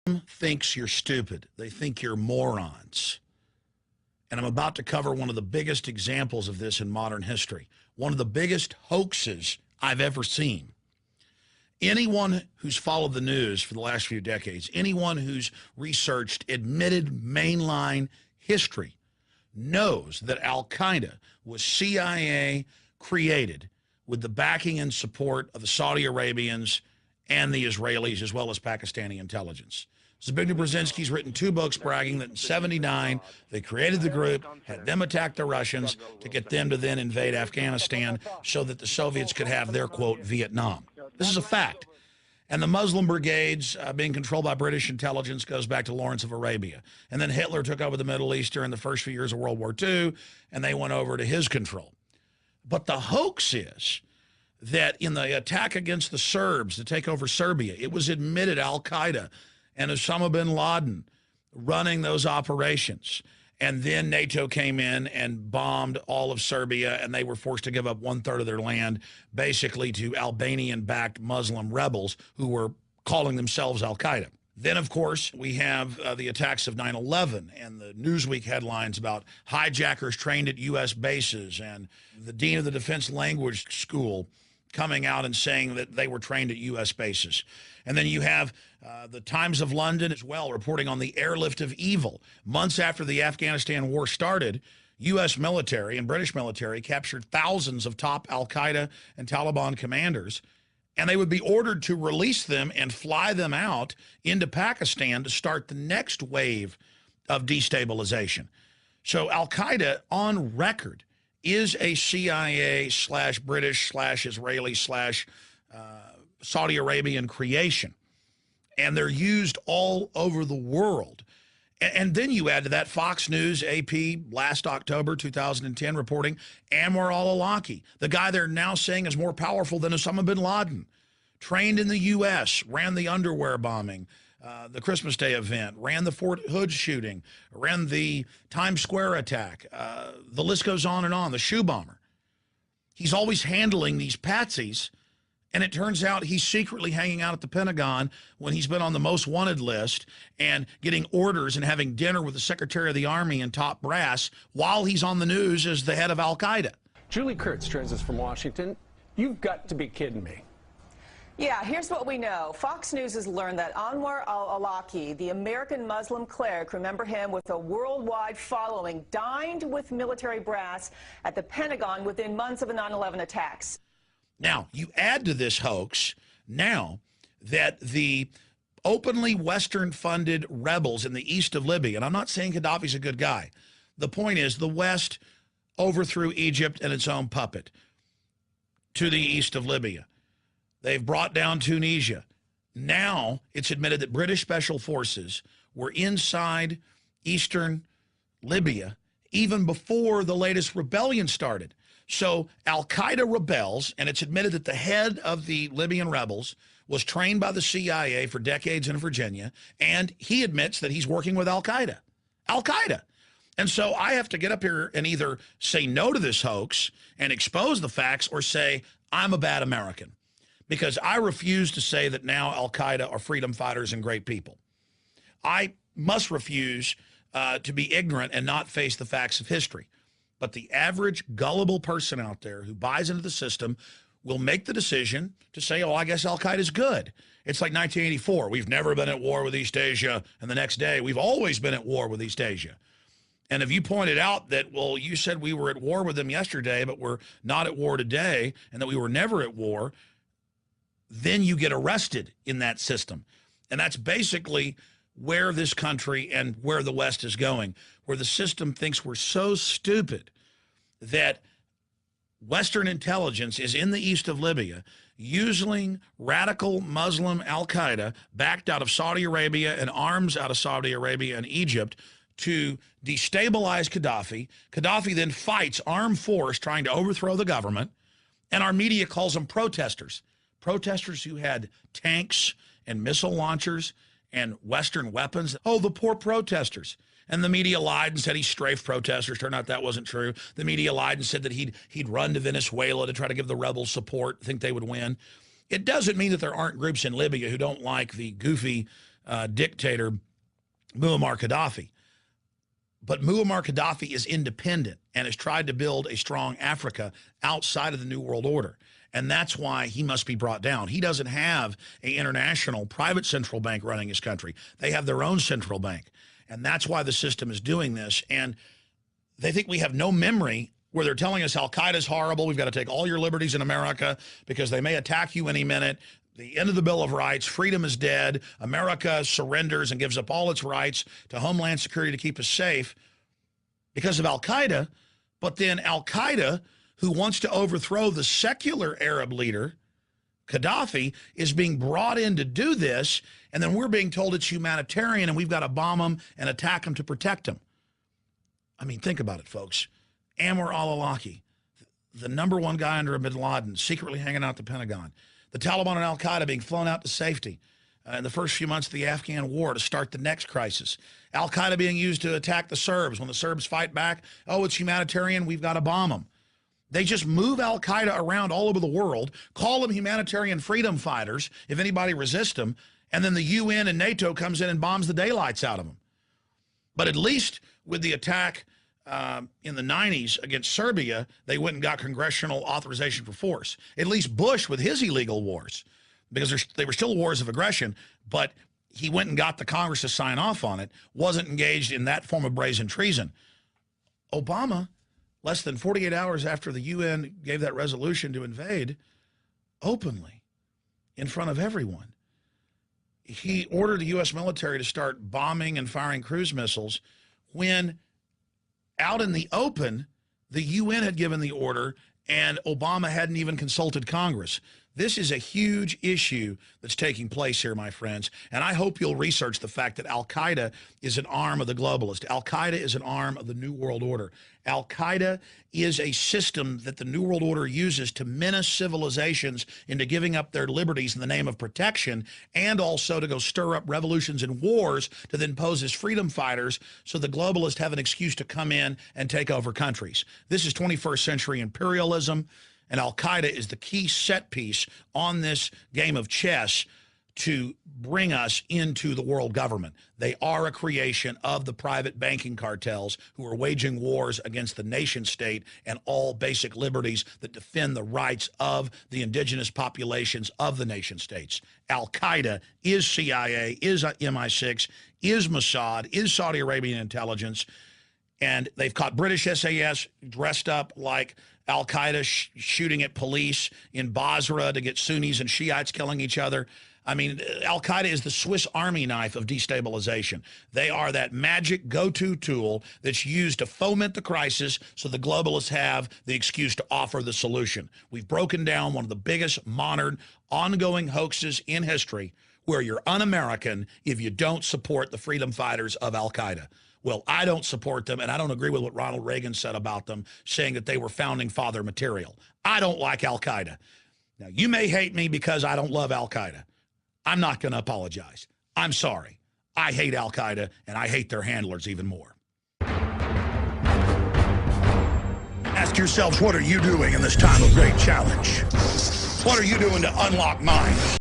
thinks you're stupid. They think you're morons. And I'm about to cover one of the biggest examples of this in modern history. One of the biggest hoaxes I've ever seen. Anyone who's followed the news for the last few decades, anyone who's researched admitted mainline history knows that Al-Qaeda was CIA created with the backing and support of the Saudi Arabians and the Israelis, as well as Pakistani intelligence. Zbigniew Brzezinski's written 2 books bragging that in '79 they created the group, had them attack the Russians to get them to then invade Afghanistan so that the Soviets could have their, quote, Vietnam. This is a fact. And the Muslim brigades being controlled by British intelligence goes back to Lawrence of Arabia. And then Hitler took over the Middle East during the first few years of World War II, and they went over to his control. But the hoax is that in the attack against the Serbs to take over Serbia, it was admitted Al-Qaeda and Osama bin Laden running those operations. And then NATO came in and bombed all of Serbia, and they were forced to give up 1/3 of their land, basically to Albanian-backed Muslim rebels who were calling themselves Al-Qaeda. Then, of course, we have the attacks of 9/11 and the Newsweek headlines about hijackers trained at U.S. bases, and the dean of the Defense Language School coming out and saying that they were trained at U.S. bases. And then you have the Times of London as well reporting on the airlift of evil. Months after the Afghanistan war started, U.S. military and British military captured thousands of top Al-Qaeda and Taliban commanders, and they would be ordered to release them and fly them out into Pakistan to start the next wave of destabilization. So Al-Qaeda, on record, is a CIA/British/Israeli/Saudi Arabian creation. And they're used all over the world. And then you add to that Fox News, AP, last October 2010 reporting Anwar al-Awlaki, the guy they're now saying is more powerful than Osama bin Laden, trained in the U.S., ran the underwear bombing, the Christmas Day event, ran the Fort Hood shooting, ran the Times Square attack. The list goes on and on, the shoe bomber. He's always handling these patsies, and it turns out he's secretly hanging out at the Pentagon when he's been on the most wanted list and getting orders and having dinner with the Secretary of the Army and top brass while he's on the news as the head of Al-Qaeda. Julie Kurtz joins us from Washington. You've got to be kidding me. Yeah, here's what we know. Fox News has learned that Anwar al-Awlaki, the American Muslim cleric, remember him with a worldwide following, dined with military brass at the Pentagon within months of the 9/11 attacks. Now, you add to this hoax now that the openly Western-funded rebels in the east of Libya, and I'm not saying Gaddafi's a good guy. The point is the West overthrew Egypt and its own puppet to the east of Libya. They've brought down Tunisia. Now it's admitted that British special forces were inside eastern Libya even before the latest rebellion started. So Al-Qaeda rebels, and it's admitted that the head of the Libyan rebels was trained by the CIA for decades in Virginia, and he admits that he's working with Al-Qaeda. Al-Qaeda. And so I have to get up here and either say no to this hoax and expose the facts or say I'm a bad American, because I refuse to say that now Al-Qaeda are freedom fighters and great people. I must refuse to be ignorant and not face the facts of history. But the average gullible person out there who buys into the system will make the decision to say, oh, I guess Al-Qaeda is good. It's like 1984. We've never been at war with East Asia. And the next day, we've always been at war with East Asia. And if you pointed out that, well, you said we were at war with them yesterday, but we're not at war today, and that we were never at war, then you get arrested in that system. And that's basically where this country and where the West is going, where the system thinks we're so stupid that Western intelligence is in the east of Libya using radical Muslim Al-Qaeda backed out of Saudi Arabia and arms out of Saudi Arabia and Egypt to destabilize Gaddafi. Gaddafi then fights armed force trying to overthrow the government, and our media calls them protesters. Protesters who had tanks and missile launchers and Western weapons. Oh, the poor protesters. And the media lied and said he strafed protesters. Turned out that wasn't true. The media lied and said that he'd run to Venezuela to try to give the rebels support, think they would win. It doesn't mean that there aren't groups in Libya who don't like the goofy dictator Muammar Gaddafi. But Muammar Gaddafi is independent and has tried to build a strong Africa outside of the New World Order. And that's why he must be brought down. He doesn't have an international private central bank running his country. They have their own central bank. And that's why the system is doing this. And they think we have no memory where they're telling us Al-Qaeda's horrible. We've got to take all your liberties in America because they may attack you any minute. The end of the Bill of Rights, freedom is dead. America surrenders and gives up all its rights to Homeland Security to keep us safe because of Al-Qaeda. But then Al-Qaeda, who wants to overthrow the secular Arab leader, Gaddafi, is being brought in to do this, and then we're being told it's humanitarian and we've got to bomb them and attack them to protect them. I mean, think about it, folks. Anwar al-Awlaki, the #1 guy under bin Laden, secretly hanging out at the Pentagon. The Taliban and Al-Qaeda being flown out to safety in the first few months of the Afghan war to start the next crisis. Al-Qaeda being used to attack the Serbs. When the Serbs fight back, oh, it's humanitarian, we've got to bomb them. They just move Al-Qaeda around all over the world, call them humanitarian freedom fighters if anybody resists them, and then the UN and NATO comes in and bombs the daylights out of them. But at least with the attack in the 90s against Serbia, they went and got congressional authorization for force. At least Bush with his illegal wars, because they were still wars of aggression, but he went and got the Congress to sign off on it, wasn't engaged in that form of brazen treason. Obama, less than 48 hours after the UN gave that resolution to invade, openly, in front of everyone, he ordered the U.S. military to start bombing and firing cruise missiles when out in the open, the UN had given the order and Obama hadn't even consulted Congress. This is a huge issue that's taking place here, my friends, and I hope you'll research the fact that Al-Qaeda is an arm of the globalist. Al-Qaeda is an arm of the New World Order. Al-Qaeda is a system that the New World Order uses to menace civilizations into giving up their liberties in the name of protection, and also to go stir up revolutions and wars to then pose as freedom fighters so the globalists have an excuse to come in and take over countries. This is 21st century imperialism. And Al-Qaeda is the key set piece on this game of chess to bring us into the world government. They are a creation of the private banking cartels who are waging wars against the nation state and all basic liberties that defend the rights of the indigenous populations of the nation states. Al-Qaeda is CIA, is MI6, is Mossad, is Saudi Arabian intelligence, and they've caught British SAS dressed up like Al-Qaeda shooting at police in Basra to get Sunnis and Shiites killing each other. I mean, Al-Qaeda is the Swiss Army knife of destabilization. They are that magic go-to tool that's used to foment the crisis so the globalists have the excuse to offer the solution. We've broken down one of the biggest modern ongoing hoaxes in history where you're un-American if you don't support the freedom fighters of Al-Qaeda. Well, I don't support them, and I don't agree with what Ronald Reagan said about them, saying that they were founding father material. I don't like Al-Qaeda. Now, you may hate me because I don't love Al-Qaeda. I'm not going to apologize. I'm sorry. I hate Al-Qaeda, and I hate their handlers even more. Ask yourselves, what are you doing in this time of great challenge? What are you doing to unlock minds?